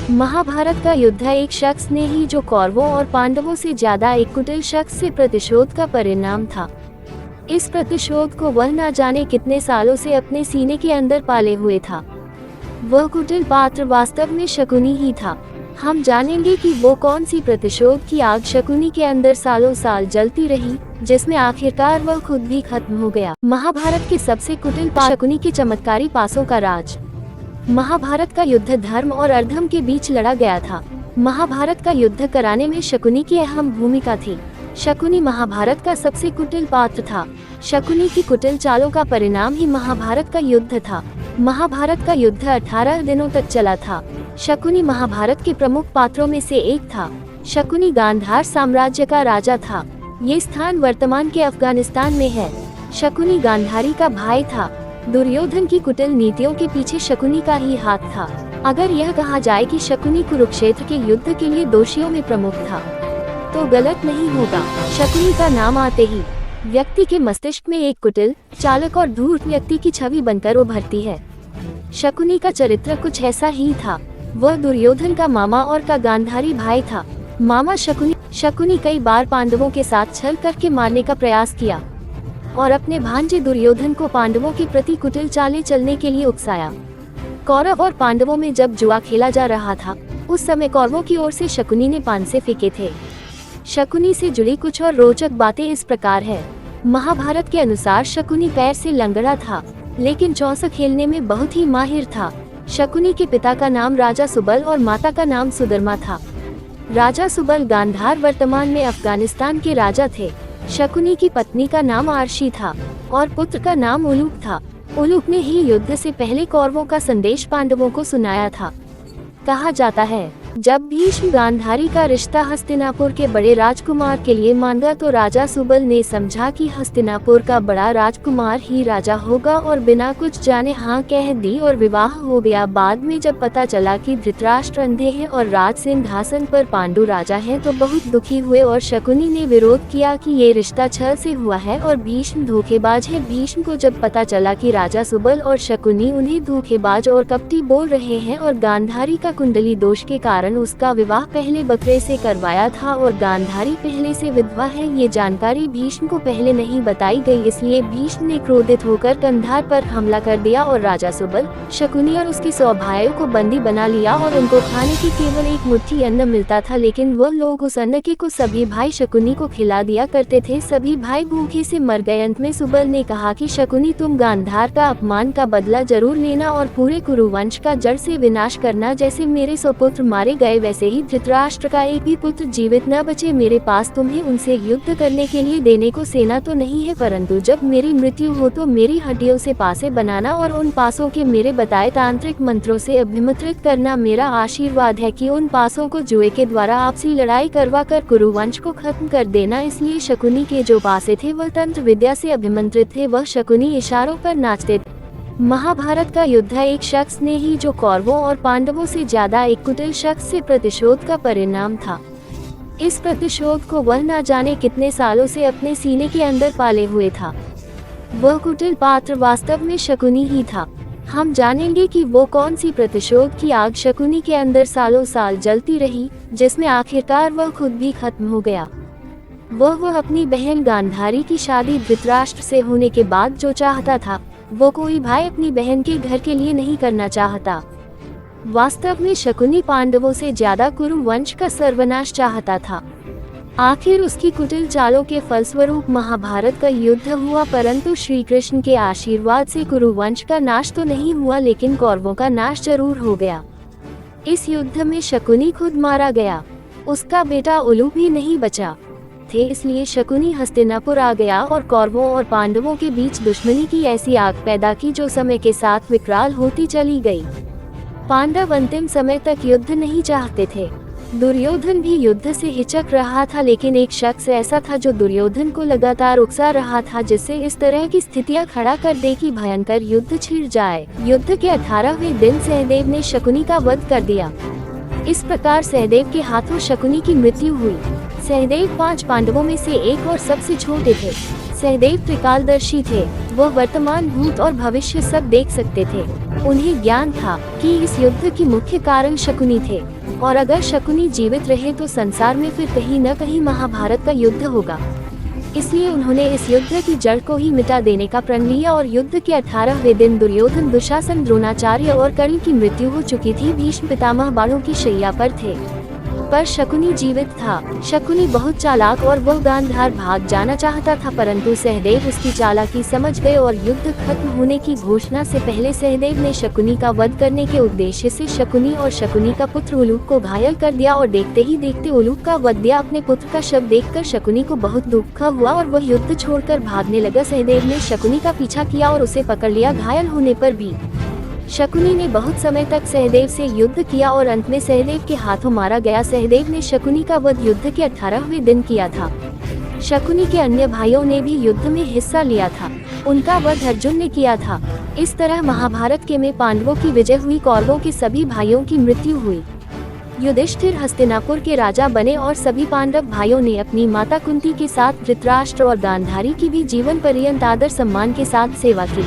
महाभारत का युद्ध एक शख्स ने ही जो कौरवों और पांडवों से ज्यादा एक कुटिल शख्स से प्रतिशोध का परिणाम था। इस प्रतिशोध को वह न जाने कितने सालों से अपने सीने के अंदर पाले हुए था। वह कुटिल पात्र वास्तव में शकुनी ही था। हम जानेंगे कि वो कौन सी प्रतिशोध की आग शकुनी के अंदर सालों साल जलती रही, जिसमें आखिरकार वह खुद भी खत्म हो गया। महाभारत के सबसे कुटिल शकुनी के चमत्कारी पासों का राज। महाभारत का युद्ध धर्म और अधर्म के बीच लड़ा गया था। महाभारत का युद्ध कराने में शकुनी की अहम भूमिका थी। शकुनी महाभारत का सबसे कुटिल पात्र था। शकुनी की कुटिल चालों का परिणाम ही महाभारत का युद्ध था। महाभारत का युद्ध 18 दिनों तक चला था। शकुनी महाभारत के प्रमुख पात्रों में से एक था। शकुनी गांधार साम्राज्य का राजा था। ये स्थान वर्तमान के अफगानिस्तान में है। शकुनी गांधारी का भाई था। दुर्योधन की कुटिल नीतियों के पीछे शकुनी का ही हाथ था। अगर यह कहा जाए कि शकुनी कुरुक्षेत्र के युद्ध के लिए दोषियों में प्रमुख था, तो गलत नहीं होगा। शकुनी का नाम आते ही व्यक्ति के मस्तिष्क में एक कुटिल, चालक और धूर्त व्यक्ति की छवि बनकर उभरती है। शकुनी का चरित्र कुछ ऐसा ही था। वह दुर्योधन का मामा और का गांधारी भाई था। मामा शकुनी कई बार पांडवों के साथ छल करके मारने का प्रयास किया और अपने भांजे दुर्योधन को पांडवों के प्रति कुटिल चालें चलने के लिए उकसाया। कौरव और पांडवों में जब जुआ खेला जा रहा था, उस समय कौरवों की ओर से शकुनी ने पांसे फेंके थे। शकुनी से जुड़ी कुछ और रोचक बातें इस प्रकार है। महाभारत के अनुसार शकुनी पैर से लंगड़ा था, लेकिन चौसा खेलने में बहुत ही माहिर था। शकुनी के पिता का नाम राजा सुबल और माता का नाम सुधर्मा था। राजा सुबल गांधार वर्तमान में अफगानिस्तान के राजा थे। शकुनी की पत्नी का नाम आर्शी था और पुत्र का नाम उलूक था। उलूक ने ही युद्ध से पहले कौरवों का संदेश पांडवों को सुनाया था। कहा जाता है, जब भीष्म गांधारी का रिश्ता हस्तिनापुर के बड़े राजकुमार के लिए मांगा तो राजा सुबल ने समझा कि हस्तिनापुर का बड़ा राजकुमार ही राजा होगा और बिना कुछ जाने हाँ कह दी और विवाह हो गया। बाद में जब पता चला कि धृतराष्ट्र अंधे हैं और राज सिंहासन पर पांडु राजा हैं, तो बहुत दुखी हुए और शकुनी ने विरोध किया कि ये रिश्ता छल से हुआ है और भीष्म धोखेबाज है। भीष्म को जब पता चला कि राजा सुबल और शकुनी उन्हें धोखेबाज और कपटी बोल रहे हैं और गांधारी का कुंडली दोष के कारण उसका विवाह पहले बकरे से करवाया था और गांधारी पहले से विधवा है, ये जानकारी भीष्म को पहले नहीं बताई गई। इसलिए भीष्म ने क्रोधित होकर कंधार पर हमला कर दिया और राजा सुबल, शकुनी और उसके 100 भाइयों को बंदी बना लिया और उनको खाने की केवल एक मुट्ठी अन्न मिलता था, लेकिन वह लोग उस अन्न के को सभी भाई शकुनी को खिला दिया करते थे। सभी भाई भूखे से मर गए। अंत में सुबल ने कहा कि शकुनी, तुम गांधार का अपमान का बदला जरूर लेना और पूरे कुरुवंश का जड़ से विनाश करना। जैसे मेरे 100 पुत्र मारे गए, वैसे ही धृतराष्ट्र का एक भी पुत्र जीवित न बचे। मेरे पास तुम्हें उनसे युद्ध करने के लिए देने को सेना तो नहीं है, परंतु जब मेरी मृत्यु हो तो मेरी हड्डियों से पासे बनाना और उन पासों के मेरे बताए तांत्रिक मंत्रों से अभिमंत्रित करना। मेरा आशीर्वाद है कि उन पासों को जुए के द्वारा आपसी लड़ाई करवा कर कुरुवंश को खत्म कर देना। इसलिए शकुनी के जो पासे थे वह तंत्र विद्या से अभिमंत्रित थे। वह शकुनी इशारों पर नाचते थे। महाभारत का युद्ध एक शख्स ने ही जो कौरवों और पांडवों से ज्यादा एक कुटिल शख्स से प्रतिशोध का परिणाम था। इस प्रतिशोध को वह न जाने कितने सालों से अपने सीने के अंदर पाले हुए था। वह कुटिल पात्र वास्तव में शकुनी ही था। हम जानेंगे कि वो कौन सी प्रतिशोध की आग शकुनी के अंदर सालों साल जलती रही, जिसमें आखिरकार वह खुद भी खत्म हो गया। वह अपनी बहन गांधारी की शादी धृतराष्ट्र से होने के बाद जो चाहता था, वो कोई भाई अपनी बहन के घर के लिए नहीं करना चाहता। वास्तव में शकुनी पांडवों से ज्यादा कुरुवंश का सर्वनाश चाहता था। आखिर उसकी कुटिल चालों के फलस्वरूप महाभारत का युद्ध हुआ, परंतु श्री कृष्ण के आशीर्वाद से कुरुवंश का नाश तो नहीं हुआ, लेकिन कौरवों का नाश जरूर हो गया। इस युद्ध में शकुनी खुद मारा गया। उसका बेटा उलू भी नहीं बचा थे। इसलिए शकुनी हस्तिनापुर आ गया और कौरवों और पांडवों के बीच दुश्मनी की ऐसी आग पैदा की जो समय के साथ विकराल होती चली गई। पांडव अंतिम समय तक युद्ध नहीं चाहते थे। दुर्योधन भी युद्ध से हिचक रहा था, लेकिन एक शख्स ऐसा था जो दुर्योधन को लगातार उकसा रहा था, जिससे इस तरह की स्थितियां खड़ा कर दे कि भयंकर युद्ध छिड़ जाए। युद्ध के 18वें दिन सहदेव ने शकुनी का वध कर दिया। इस प्रकार सहदेव के हाथों शकुनी की मृत्यु हुई। सहदेव 5 पांडवों में से एक और सबसे छोटे थे। सहदेव त्रिकालदर्शी थे। वह वर्तमान, भूत और भविष्य सब देख सकते थे। उन्हें ज्ञान था कि इस युद्ध की मुख्य कारण शकुनी थे, और अगर शकुनी जीवित रहे तो संसार में फिर कहीं न कहीं महाभारत का युद्ध होगा। इसलिए उन्होंने इस युद्ध की जड़ को ही मिटा देने का प्रण लिया, और युद्ध के 18वें दिन दुर्योधन, दुशासन, द्रोणाचार्य और कर्ण की मृत्यु हो चुकी थी। भीष्म पितामह बाणों की शैया पर थे, पर शकुनी जीवित था। शकुनी बहुत चालाक और वह गांधार भाग जाना चाहता था, परंतु सहदेव उसकी चालाकी समझ गए और युद्ध खत्म होने की घोषणा से पहले सहदेव ने शकुनी का वध करने के उद्देश्य से शकुनी और शकुनी का पुत्र उलूक को घायल कर दिया, और देखते ही देखते उलूक का वध दिया। अपने पुत्र का शव देखकर शकुनी को बहुत दुख हुआ और वह युद्ध छोड़कर भागने लगा। सहदेव ने शकुनी का पीछा किया और उसे पकड़ लिया। घायल होने पर भी शकुनी ने बहुत समय तक सहदेव से युद्ध किया और अंत में सहदेव के हाथों मारा गया। सहदेव ने शकुनी का वध युद्ध के 18वें दिन किया था। शकुनी के अन्य भाइयों ने भी युद्ध में हिस्सा लिया था, उनका वध अर्जुन ने किया था। इस तरह महाभारत के में पांडवों की विजय हुई, कौरवों के सभी भाइयों की मृत्यु हुई। युधिष्ठिर हस्तिनापुर के राजा बने और सभी पांडव भाइयों ने अपनी माता कुंती के साथ धृतराष्ट्र और गांधारी की भी जीवन पर्यंत आदर सम्मान के साथ सेवा की।